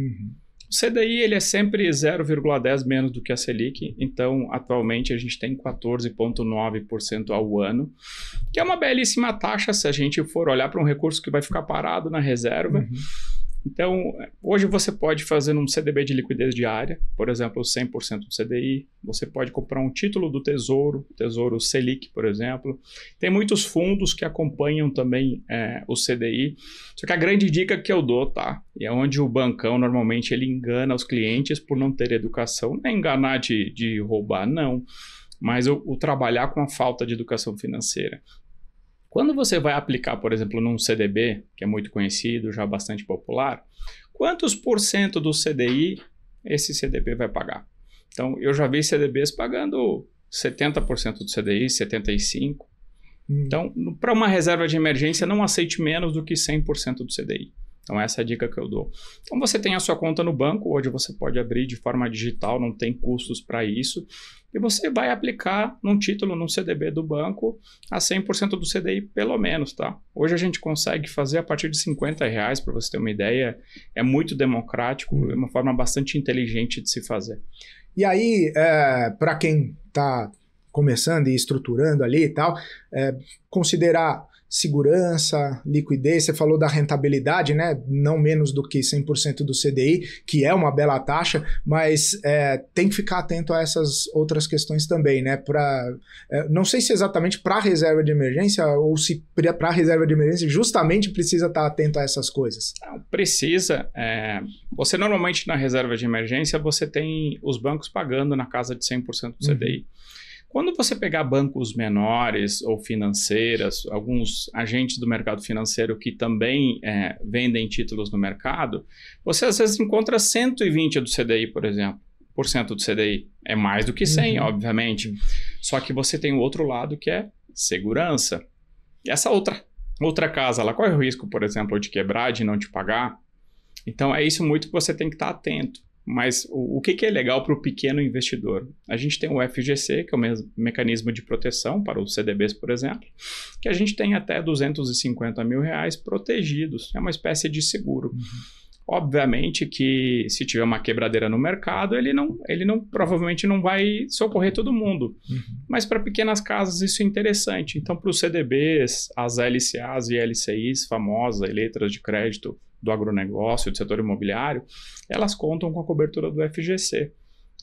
S2: O CDI ele é sempre 0,10 menos do que a Selic, então atualmente a gente tem 14,9% ao ano, que é uma belíssima taxa se a gente for olhar para um recurso que vai ficar parado na reserva.
S1: Uhum.
S2: Então, hoje você pode fazer um CDB de liquidez diária, por exemplo, 100% do CDI. Você pode comprar um título do Tesouro Selic, por exemplo. Tem muitos fundos que acompanham também o CDI. Só que a grande dica que eu dou, tá? E é onde o bancão normalmente ele engana os clientes por não ter educação. Não é enganar de roubar, não. Mas o trabalhar com a falta de educação financeira. Quando você vai aplicar, por exemplo, num CDB, que é muito conhecido, já bastante popular, quantos por cento do CDI esse CDB vai pagar? Então, eu já vi CDBs pagando 70% do CDI, 75%. Então, para uma reserva de emergência, não aceite menos do que 100% do CDI. Então, essa é a dica que eu dou. Então, você tem a sua conta no banco, hoje você pode abrir de forma digital, não tem custos para isso. E você vai aplicar num título, num CDB do banco, a 100% do CDI, pelo menos, tá? Hoje a gente consegue fazer a partir de R$50, para você ter uma ideia. É muito democrático, é uma forma bastante inteligente de se fazer.
S1: E aí, para quem está começando e estruturando ali e tal, considerar segurança, liquidez, você falou da rentabilidade, né? Não menos do que 100% do CDI, que é uma bela taxa, mas tem que ficar atento a essas outras questões também, né? Não sei se exatamente para reserva de emergência ou se para reserva de emergência justamente precisa estar atento a essas coisas.
S2: Não, precisa. Você normalmente na reserva de emergência você tem os bancos pagando na casa de 100% do CDI. Quando você pegar bancos menores ou financeiras, alguns agentes do mercado financeiro que também vendem títulos no mercado, você às vezes encontra 120 do CDI, por exemplo, por cento do CDI. É mais do que 100, obviamente. Só que você tem o outro lado que é segurança. E essa outra casa lá, qual é o risco, por exemplo, de quebrar, de não te pagar? Então é isso muito que você tem que estar atento. Mas o que é legal para o pequeno investidor? A gente tem o FGC, que é o mecanismo de proteção para os CDBs, por exemplo, que a gente tem até R$250 mil protegidos. É uma espécie de seguro. Obviamente que se tiver uma quebradeira no mercado, ele provavelmente não vai socorrer todo mundo. Mas para pequenas casas isso é interessante. Então, para os CDBs, as LCAs e LCIs famosas, letras de crédito do agronegócio, do setor imobiliário, elas contam com a cobertura do FGC.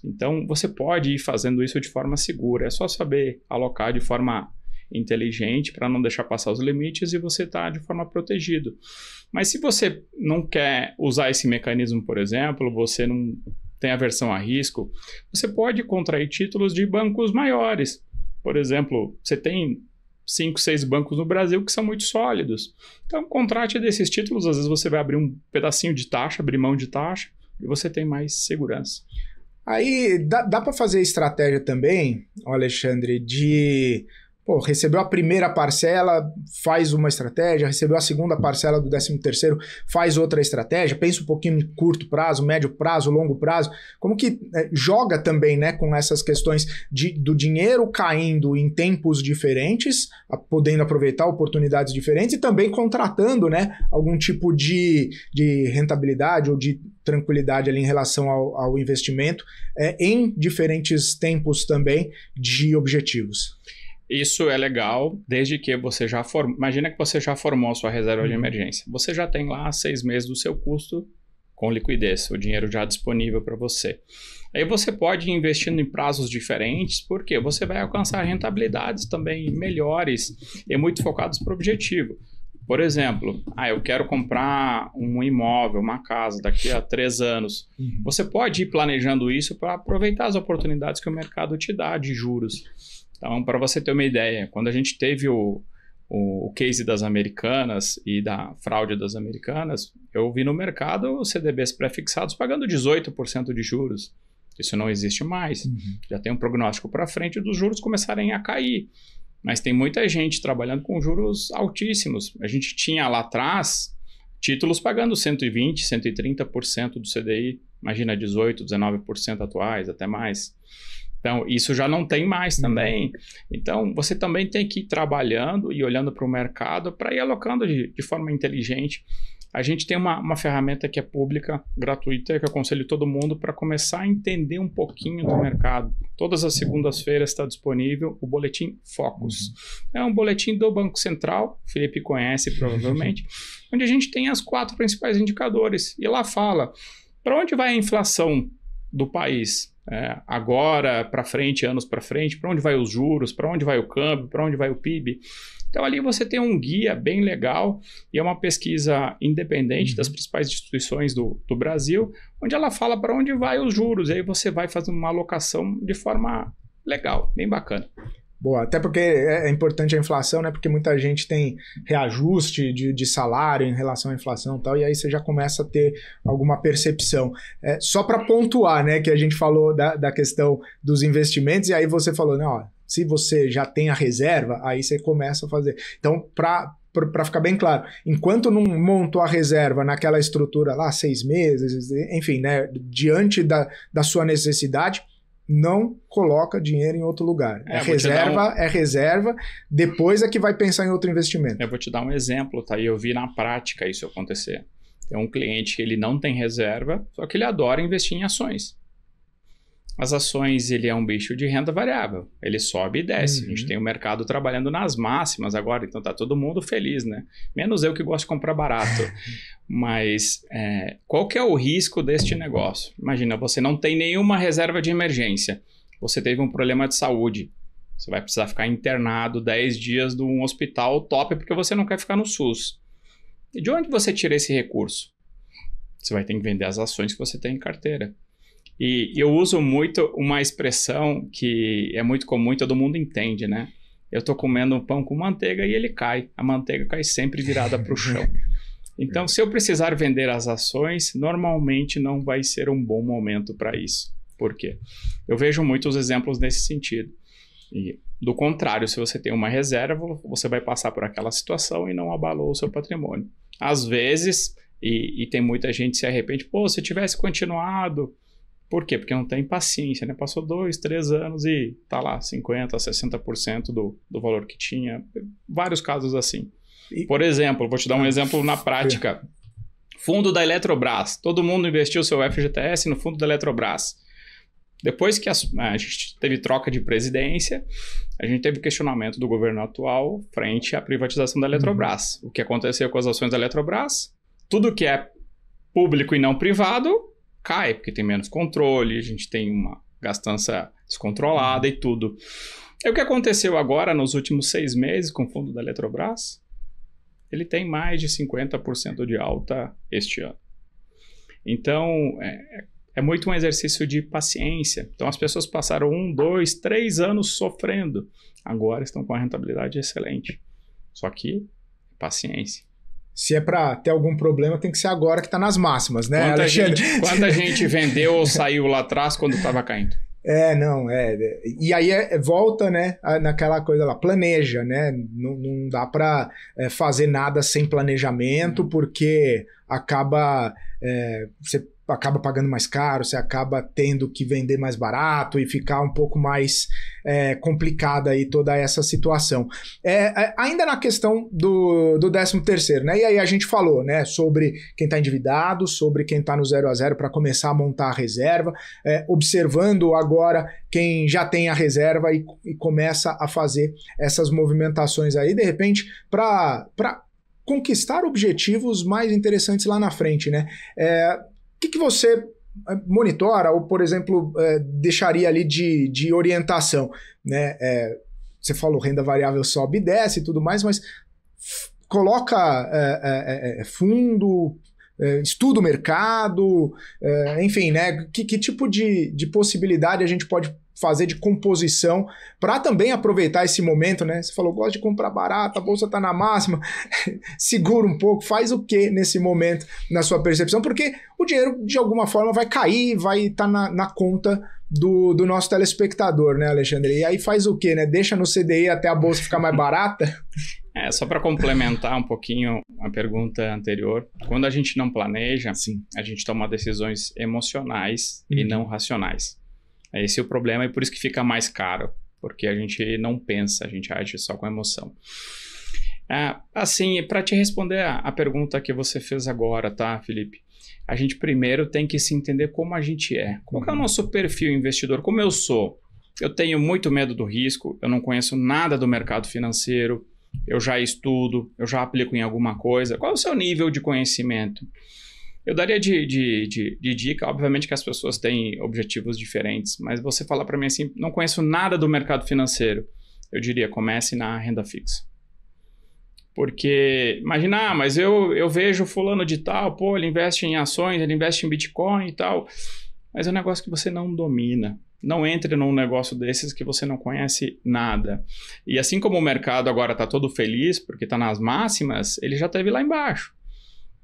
S2: Então, você pode ir fazendo isso de forma segura. É só saber alocar de forma inteligente para não deixar passar os limites e você está de forma protegido. Mas se você não quer usar esse mecanismo, por exemplo, você não tem aversão a risco, você pode contrair títulos de bancos maiores. Por exemplo, você tem 5, 6 bancos no Brasil que são muito sólidos. Então, contrate desses títulos, às vezes você vai abrir um pedacinho de taxa, abrir mão de taxa, e você tem mais segurança.
S1: Aí, dá para fazer estratégia também, Alexandre, de... recebeu a primeira parcela, faz uma estratégia, recebeu a segunda parcela do 13º, faz outra estratégia, pensa um pouquinho em curto prazo, médio prazo, longo prazo, como que joga também, né, com essas questões do dinheiro caindo em tempos diferentes, podendo aproveitar oportunidades diferentes e também contratando, né, algum tipo de rentabilidade ou de tranquilidade ali em relação ao investimento em diferentes tempos também de objetivos.
S2: Isso é legal, desde que você já imagina que você já formou a sua reserva de emergência. Você já tem lá 6 meses do seu custo com liquidez, o dinheiro já disponível para você. Aí você pode ir investindo em prazos diferentes, porque você vai alcançar rentabilidades também melhores e muito focados para o objetivo. Por exemplo, eu quero comprar um imóvel, uma casa daqui a 3 anos. Você pode ir planejando isso para aproveitar as oportunidades que o mercado te dá de juros. Então, para você ter uma ideia, quando a gente teve o case das americanas e da fraude das americanas, eu vi no mercado CDBs pré-fixados pagando 18% de juros. Isso não existe mais. Já tem um prognóstico para frente dos juros começarem a cair. Mas tem muita gente trabalhando com juros altíssimos. A gente tinha lá atrás títulos pagando 120%, 130% do CDI. Imagina 18%, 19% atuais, até mais. Então, isso já não tem mais também. Então, você também tem que ir trabalhando e olhando para o mercado para ir alocando de forma inteligente. A gente tem uma ferramenta que é pública, gratuita, que eu aconselho todo mundo para começar a entender um pouquinho do mercado. Todas as segundas-feiras está disponível o Boletim Focus. É um boletim do Banco Central, o Felipe conhece provavelmente, onde a gente tem as 4 principais indicadores. E lá fala para onde vai a inflação do país. Agora, para frente, anos para frente, para onde vai os juros, para onde vai o câmbio, para onde vai o PIB. Então ali você tem um guia bem legal e é uma pesquisa independente das principais instituições do Brasil, onde ela fala para onde vai os juros, e aí você vai fazendo uma alocação de forma legal, bem bacana.
S1: Boa, até porque é importante a inflação, né? Porque muita gente tem reajuste de salário em relação à inflação e tal, e aí você já começa a ter alguma percepção. Só para pontuar, né? Que a gente falou da questão dos investimentos, e aí você falou, não, ó, se você já tem a reserva, aí você começa a fazer. Então, para ficar bem claro, enquanto não montou a reserva naquela estrutura lá, 6 meses, enfim, né? Diante da sua necessidade, não coloca dinheiro em outro lugar. É reserva, depois é que vai pensar em outro investimento.
S2: Eu vou te dar um exemplo, tá? E eu vi na prática isso acontecer. Tem um cliente que ele não tem reserva, só que ele adora investir em ações. As ações, ele é um bicho de renda variável. Ele sobe e desce. A gente tem o mercado trabalhando nas máximas agora, então tá todo mundo feliz, né? Menos eu que gosto de comprar barato. Mas qual que é o risco deste negócio? Imagina, você não tem nenhuma reserva de emergência. Você teve um problema de saúde. Você vai precisar ficar internado 10 dias de um hospital top porque você não quer ficar no SUS. E de onde você tira esse recurso? Você vai ter que vender as ações que você tem em carteira. E eu uso muito uma expressão que é muito comum e todo mundo entende, né? Eu tô comendo um pão com manteiga e ele cai. A manteiga cai sempre virada para o chão. Então, se eu precisar vender as ações, normalmente não vai ser um bom momento para isso. Por quê? Eu vejo muitos exemplos nesse sentido. E, do contrário, se você tem uma reserva, você vai passar por aquela situação e não abalou o seu patrimônio. Às vezes, e tem muita gente que se arrepende, se tivesse continuado... Por quê? Porque não tem paciência, né? Passou 2, 3 anos e tá lá 50%, 60% do valor que tinha. Vários casos assim. Por exemplo, vou te dar um exemplo na prática. Fundo da Eletrobras. Todo mundo investiu seu FGTS no fundo da Eletrobras. Depois que a gente teve troca de presidência, a gente teve questionamento do governo atual frente à privatização da Eletrobras. O que aconteceu com as ações da Eletrobras? Tudo que é público e não privado cai, porque tem menos controle, a gente tem uma gastança descontrolada e tudo. E o que aconteceu agora nos últimos 6 meses com o fundo da Eletrobras? Ele tem mais de 50% de alta este ano. Então, é muito um exercício de paciência. Então, as pessoas passaram 1, 2, 3 anos sofrendo. Agora estão com a rentabilidade excelente. Só que, paciência.
S1: Se é para ter algum problema, tem que ser agora que está nas máximas, né, Alexandre?
S2: Quanta gente vendeu ou saiu lá atrás quando estava caindo?
S1: E aí volta, né, naquela coisa lá, planeja, né? Não dá para fazer nada sem planejamento, porque você acaba pagando mais caro, você acaba tendo que vender mais barato e ficar um pouco mais complicada aí toda essa situação. Ainda na questão do 13º, né? E aí a gente falou, né, sobre quem está endividado, sobre quem está no 0 a 0 para começar a montar a reserva, observando agora quem já tem a reserva e começa a fazer essas movimentações aí, de repente, para conquistar objetivos mais interessantes lá na frente, né? O que você monitora ou, por exemplo, deixaria ali de orientação, né? Você falou renda variável sobe e desce e tudo mais, mas coloca fundo, estuda o mercado, enfim, né? Que tipo de possibilidade a gente pode fazer de composição para também aproveitar esse momento, né? Você falou, gosta de comprar barato, a bolsa está na máxima, segura um pouco, faz o que nesse momento na sua percepção? Porque o dinheiro, de alguma forma, vai cair, vai estar na conta do nosso telespectador, né, Alexandre? E aí faz o que, né? Deixa no CDI até a bolsa ficar mais barata?
S2: Só para complementar um pouquinho a pergunta anterior, quando a gente não planeja, sim, a gente toma decisões emocionais e não racionais. Esse é o problema e por isso que fica mais caro, porque a gente não pensa, a gente age só com emoção. Assim, para te responder a pergunta que você fez agora, tá, Felipe? A gente primeiro tem que se entender como a gente é. Qual que é o nosso perfil investidor? Como eu sou? Eu tenho muito medo do risco, eu não conheço nada do mercado financeiro, eu já estudo, eu já aplico em alguma coisa. Qual é o seu nível de conhecimento? Eu daria de dica, obviamente que as pessoas têm objetivos diferentes, mas você falar para mim assim, não conheço nada do mercado financeiro, eu diria, comece na renda fixa. Porque, imagina, mas eu vejo fulano de tal, pô, ele investe em ações, ele investe em Bitcoin e tal, mas é um negócio que você não domina. Não entre num negócio desses que você não conhece nada. E assim como o mercado agora está todo feliz, porque está nas máximas, ele já esteve lá embaixo.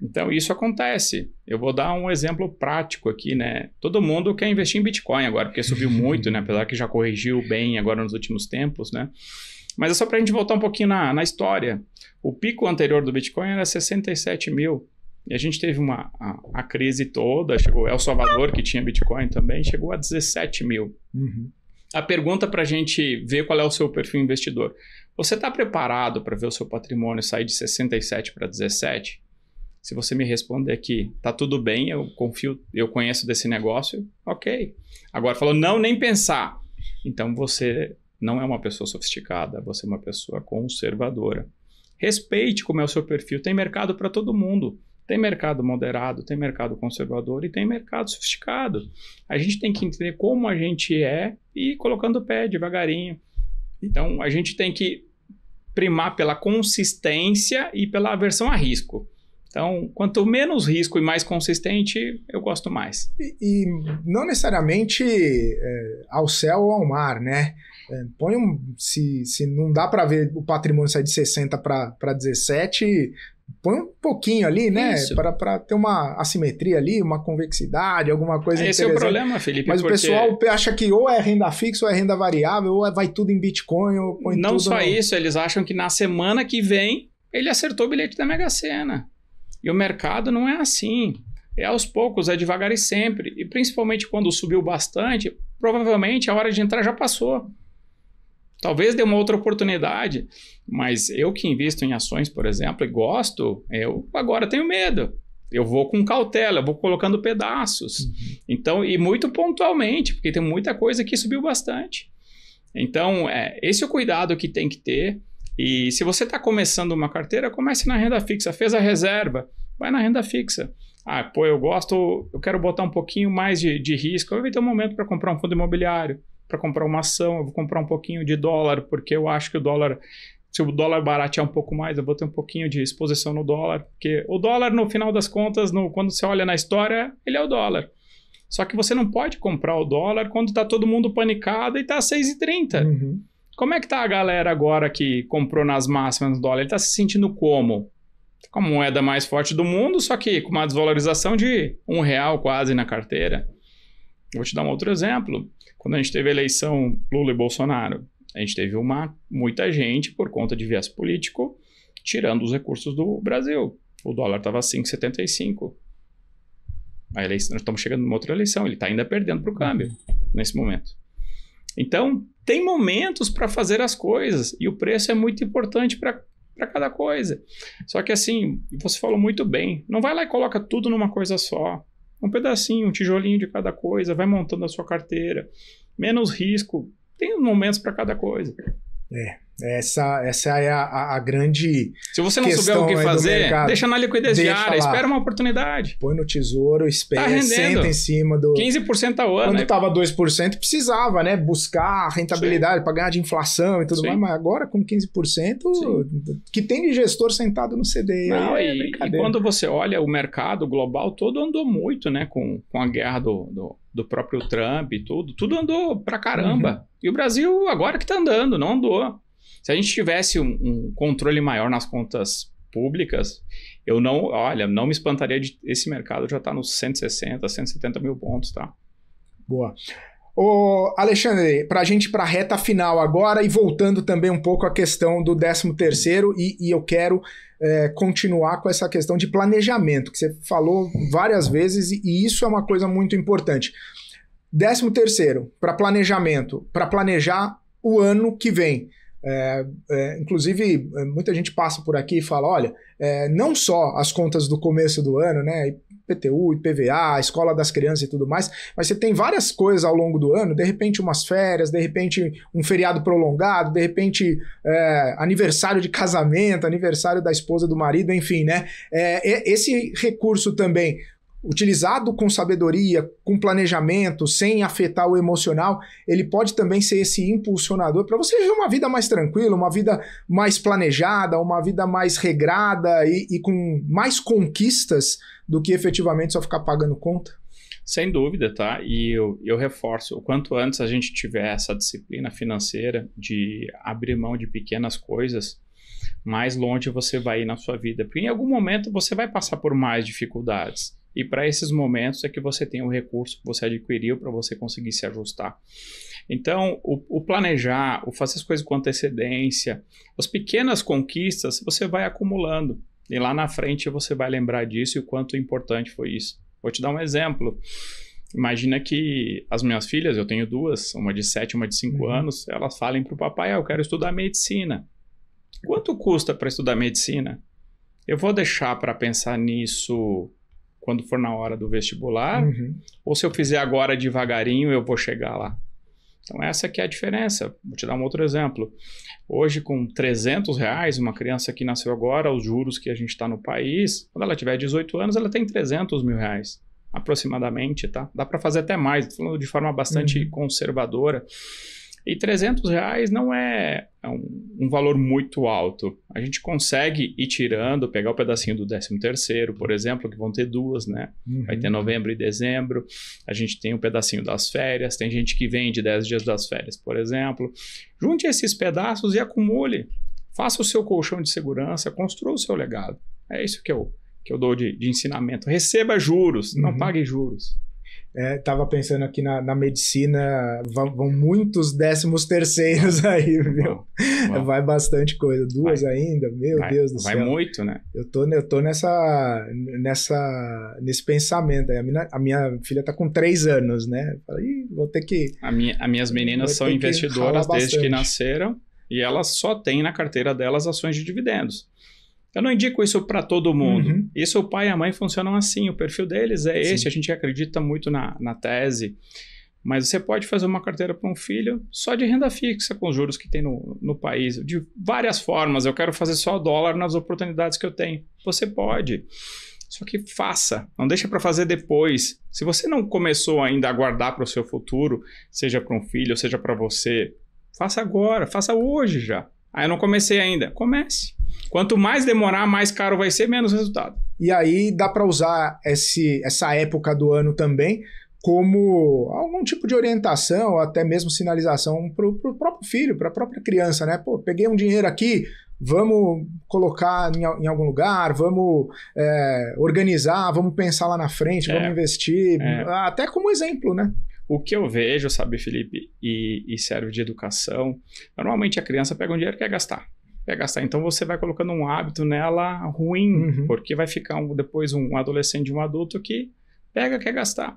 S2: Então, isso acontece. Eu vou dar um exemplo prático aqui, né? Todo mundo quer investir em Bitcoin agora, porque subiu muito, né? Apesar que já corrigiu bem agora nos últimos tempos, né? Mas é só para a gente voltar um pouquinho na história. O pico anterior do Bitcoin era 67 mil. E a gente teve a crise toda, chegou El Salvador, que tinha Bitcoin também, chegou a 17 mil.
S1: Uhum.
S2: A pergunta para a gente ver qual é o seu perfil investidor. Você está preparado para ver o seu patrimônio sair de 67 para 17? Se você me responder aqui, tá tudo bem, eu confio, eu conheço desse negócio, ok. Agora falou, não, nem pensar. Então você não é uma pessoa sofisticada, você é uma pessoa conservadora. Respeite como é o seu perfil, tem mercado para todo mundo. Tem mercado moderado, tem mercado conservador e tem mercado sofisticado. A gente tem que entender como a gente é e ir colocando o pé devagarinho. Então, a gente tem que primar pela consistência e pela aversão a risco. Então, quanto menos risco e mais consistente, eu gosto mais.
S1: E não necessariamente ao céu ou ao mar, né? Se não dá para ver o patrimônio sair de 60 para 17... põe um pouquinho ali, né? Para ter uma assimetria ali, uma convexidade, alguma coisa interessante.
S2: Esse é o problema, Felipe.
S1: Mas o pessoal acha que ou é renda fixa ou é renda variável, ou vai tudo em Bitcoin, ou põe
S2: não
S1: tudo...
S2: Não só isso, eles acham que na semana que vem ele acertou o bilhete da Mega Sena. E o mercado não é assim. É aos poucos, é devagar e sempre. E principalmente quando subiu bastante, provavelmente a hora de entrar já passou. Talvez dê uma outra oportunidade, mas eu que invisto em ações, por exemplo, e gosto, eu agora tenho medo. Eu vou com cautela, eu vou colocando pedaços. Uhum. Então, e muito pontualmente, porque tem muita coisa que subiu bastante. Então, esse é o cuidado que tem que ter. E se você está começando uma carteira, comece na renda fixa. Fez a reserva, vai na renda fixa. Eu quero botar um pouquinho mais de risco. Eu vou ter um momento para comprar um fundo imobiliário, para comprar uma ação, eu vou comprar um pouquinho de dólar, porque eu acho que se o dólar baratear um pouco mais, eu vou ter um pouquinho de exposição no dólar, porque o dólar, no final das contas, quando você olha na história, ele é o dólar. Só que você não pode comprar o dólar quando está todo mundo panicado e está a 6,30. Uhum. Como é que está a galera agora que comprou nas máximas no dólar? Ele está se sentindo como? Com a moeda mais forte do mundo, só que com uma desvalorização de R$1 quase na carteira. Vou te dar um outro exemplo. Quando a gente teve a eleição Lula e Bolsonaro, a gente teve muita gente, por conta de viés político, tirando os recursos do Brasil. O dólar estava 5,75. Nós estamos chegando numa outra eleição, ele está ainda perdendo para o câmbio nesse momento. Então, tem momentos para fazer as coisas e o preço é muito importante para cada coisa. Só que assim, você falou muito bem, não vai lá e coloca tudo numa coisa só. Um pedacinho, um tijolinho de cada coisa, vai montando a sua carteira. Menos risco, tem momentos para cada coisa.
S1: Essa é a grande
S2: Se você não souber o que fazer, deixa na liquidez diária, espera uma oportunidade.
S1: Põe no tesouro, espera, senta em cima do...
S2: 15% ao ano.
S1: Quando estava 2%, precisava, né? Buscar rentabilidade para ganhar de inflação e tudo mais, mas agora com 15%, que tem de gestor sentado no CDI.
S2: Não, e quando você olha o mercado global, todo andou muito, né? Com a guerra do próprio Trump e tudo andou pra caramba. Uhum. E o Brasil agora que tá andando, não andou. Se a gente tivesse um controle maior nas contas públicas, eu não me espantaria de esse mercado já tá nos 160, 170 mil pontos, tá?
S1: Boa. Ô, Alexandre, para a gente ir para a reta final agora e voltando também um pouco à questão do 13º e eu quero continuar com essa questão de planejamento, que você falou várias vezes e isso é uma coisa muito importante. 13º, para planejamento, para planejar o ano que vem. Inclusive, muita gente passa por aqui e fala, olha, não só as contas do começo do ano, né, IPTU, IPVA, a escola das crianças e tudo mais, mas você tem várias coisas ao longo do ano, de repente umas férias, de repente um feriado prolongado, de repente aniversário de casamento, aniversário da esposa do marido, enfim, né? Esse recurso também, utilizado com sabedoria, com planejamento, sem afetar o emocional, ele pode também ser esse impulsionador para você viver uma vida mais tranquila, uma vida mais planejada, uma vida mais regrada e com mais conquistas do que efetivamente só ficar pagando conta?
S2: Sem dúvida, tá? E eu reforço, o quanto antes a gente tiver essa disciplina financeira de abrir mão de pequenas coisas, mais longe você vai ir na sua vida. Porque em algum momento você vai passar por mais dificuldades. E para esses momentos é que você tem o recurso que você adquiriu para você conseguir se ajustar. Então, o planejar, o fazer as coisas com antecedência, as pequenas conquistas, você vai acumulando. E lá na frente você vai lembrar disso e o quanto importante foi isso. Vou te dar um exemplo. Imagina que as minhas filhas, eu tenho duas, uma de 7 e uma de 5 anos, elas falem para o papai, eu quero estudar medicina. Quanto custa para estudar medicina? Eu vou deixar para pensar nisso quando for na hora do vestibular, ou se eu fizer agora devagarinho, eu vou chegar lá. Então essa aqui é a diferença. Vou te dar um outro exemplo. Hoje com R$300, uma criança que nasceu agora, os juros que a gente está no país, quando ela tiver 18 anos, ela tem R$300 mil, aproximadamente, tá? Dá para fazer até mais, tô falando de forma bastante conservadora. E R$300 não é um valor muito alto. A gente consegue ir tirando, pegar o pedacinho do 13º, por exemplo, que vão ter duas, né? Vai ter novembro e dezembro. A gente tem um pedacinho das férias. Tem gente que vende 10 dias das férias, por exemplo. Junte esses pedaços e acumule. Faça o seu colchão de segurança, construa o seu legado. É isso que eu dou de ensinamento. Receba juros, não pague juros.
S1: Tava pensando aqui na medicina, vão muitos 13º aí, viu? Vai bastante coisa. Duas ainda, meu Deus do céu.
S2: Vai muito, né?
S1: Eu tô nesse pensamento. A minha filha tá com 3 anos, né? Falei, vou ter que...
S2: As minhas meninas são investidoras desde que nasceram e elas só têm na carteira delas ações de dividendos. Eu não indico isso para todo mundo. Isso o pai e a mãe funcionam assim, o perfil deles é esse, a gente acredita muito na tese, mas você pode fazer uma carteira para um filho só de renda fixa com os juros que tem no país, de várias formas. Eu quero fazer só dólar nas oportunidades que eu tenho. Você pode, só que faça, não deixa para fazer depois. Se você não começou ainda a guardar para o seu futuro, seja para um filho, ou seja para você, faça agora, faça hoje já. Eu não comecei ainda, comece. Quanto mais demorar, mais caro vai ser, menos resultado.
S1: E aí dá para usar essa época do ano também como algum tipo de orientação, ou até mesmo sinalização para o próprio filho, para a própria criança, né? Pô, peguei um dinheiro aqui, vamos colocar em algum lugar, vamos organizar, vamos pensar lá na frente, vamos investir, até como exemplo, né?
S2: O que eu vejo, sabe, Felipe, e serve de educação, normalmente a criança pega um dinheiro e quer gastar. Então você vai colocando um hábito nela ruim, porque vai ficar depois um adolescente, um adulto que quer gastar.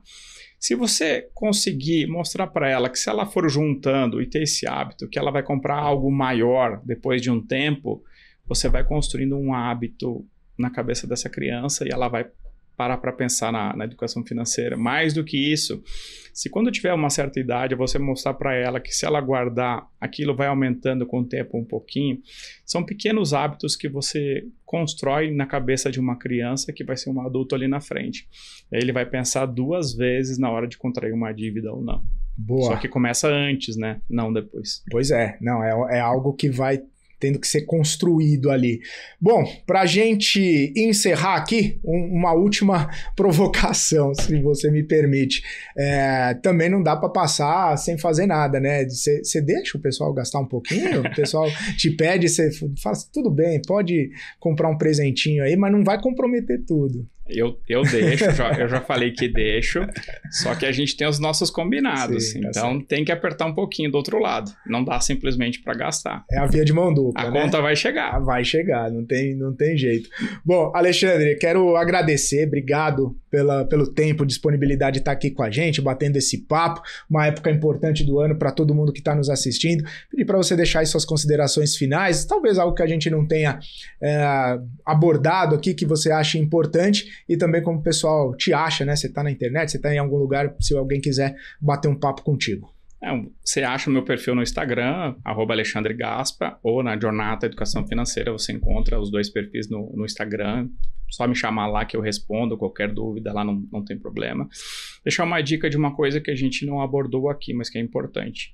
S2: Se você conseguir mostrar para ela que se ela for juntando e ter esse hábito, que ela vai comprar algo maior depois de um tempo, você vai construindo um hábito na cabeça dessa criança e ela vai parar para pensar na educação financeira. Mais do que isso, se quando tiver uma certa idade, você mostrar para ela que se ela guardar, aquilo vai aumentando com o tempo um pouquinho, são pequenos hábitos que você constrói na cabeça de uma criança que vai ser um adulto ali na frente. Aí ele vai pensar 2 vezes na hora de contrair uma dívida ou não.
S1: Boa.
S2: Só que começa antes, né? Não depois.
S1: Pois é. Não, é algo que vai tendo que ser construído ali. Bom, para a gente encerrar aqui, uma última provocação, se você me permite. Também não dá para passar sem fazer nada, né? Você deixa o pessoal gastar um pouquinho, o pessoal te pede, você fala, tudo bem, pode comprar um presentinho aí, mas não vai comprometer tudo.
S2: Eu deixo, eu já falei que deixo, só que a gente tem os nossos combinados, sim, então tem que apertar um pouquinho do outro lado, não dá simplesmente para gastar.
S1: É a via de mão dupla,
S2: A conta vai chegar.
S1: Vai chegar, não tem jeito. Bom, Alexandre, quero agradecer, obrigado pelo tempo, disponibilidade de estar aqui com a gente, batendo esse papo, uma época importante do ano para todo mundo que está nos assistindo. Pedir para você deixar aí suas considerações finais, talvez algo que a gente não tenha abordado aqui, que você acha importante, e também como o pessoal te acha, né? Você está na internet, você está em algum lugar, se alguém quiser bater um papo contigo.
S2: Você acha o meu perfil no Instagram, @AlexandreGaspa, ou na Jornata Educação Financeira, você encontra os dois perfis no Instagram. Só me chamar lá que eu respondo, qualquer dúvida lá não tem problema. Deixar uma dica de uma coisa que a gente não abordou aqui, mas que é importante.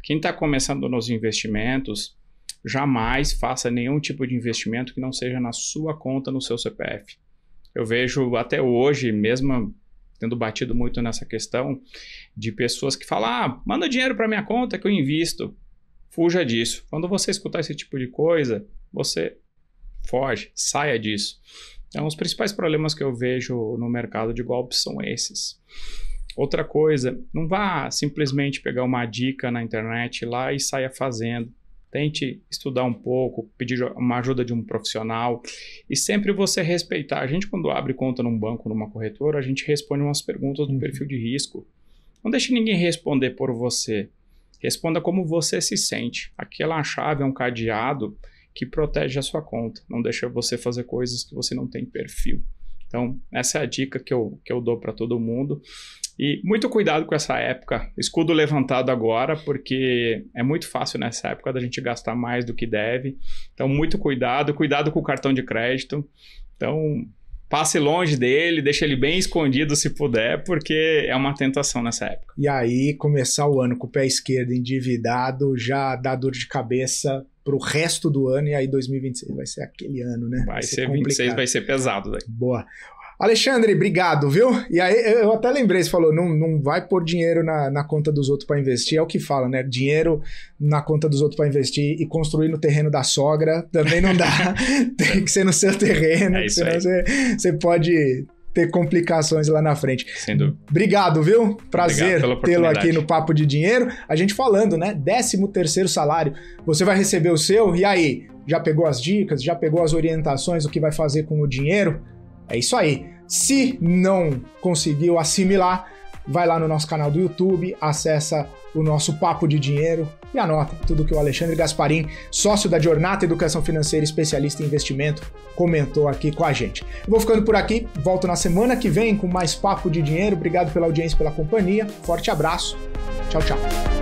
S2: Quem está começando nos investimentos, jamais faça nenhum tipo de investimento que não seja na sua conta, no seu CPF. Eu vejo até hoje, mesmo tendo batido muito nessa questão, de pessoas que falam, manda dinheiro para minha conta que eu invisto. Fuja disso. Quando você escutar esse tipo de coisa, você foge, saia disso. Então, os principais problemas que eu vejo no mercado de golpes são esses. Outra coisa, não vá simplesmente pegar uma dica na internet lá e saia fazendo. Tente estudar um pouco, pedir uma ajuda de um profissional e sempre você respeitar. A gente, quando abre conta num banco, numa corretora, a gente responde umas perguntas do perfil de risco. Não deixe ninguém responder por você. Responda como você se sente. Aquela chave é um cadeado que protege a sua conta. Não deixa você fazer coisas que você não tem perfil. Então, essa é a dica que eu dou para todo mundo. E muito cuidado com essa época, escudo levantado agora, porque é muito fácil nessa época da gente gastar mais do que deve. Então, muito cuidado com o cartão de crédito. Então, passe longe dele, deixe ele bem escondido se puder, porque é uma tentação nessa época.
S1: E aí, começar o ano com o pé esquerdo endividado já dá dor de cabeça pro resto do ano, e aí 2026 vai ser aquele ano, né?
S2: Vai ser 26, vai ser pesado. Daí.
S1: Boa. Alexandre, obrigado, viu? E aí, eu até lembrei, você falou, não vai pôr dinheiro na conta dos outros para investir, é o que fala, né? Dinheiro na conta dos outros para investir e construir no terreno da sogra também não dá. Tem que ser no seu terreno, senão você pode ter complicações lá na frente.
S2: Sem dúvida.
S1: Obrigado, viu? Prazer tê-lo aqui no Papo de Dinheiro. A gente falando, né? 13º salário. Você vai receber o seu, e aí? Já pegou as dicas? Já pegou as orientações do que vai fazer com o dinheiro? É isso aí. Se não conseguiu assimilar, vai lá no nosso canal do YouTube, acessa o nosso Papo de Dinheiro e anota tudo que o Alexandre Gasparin, sócio da Jornata Educação Financeira, especialista em investimento, comentou aqui com a gente. Eu vou ficando por aqui, volto na semana que vem com mais Papo de Dinheiro. Obrigado pela audiência e pela companhia. Forte abraço. Tchau, tchau.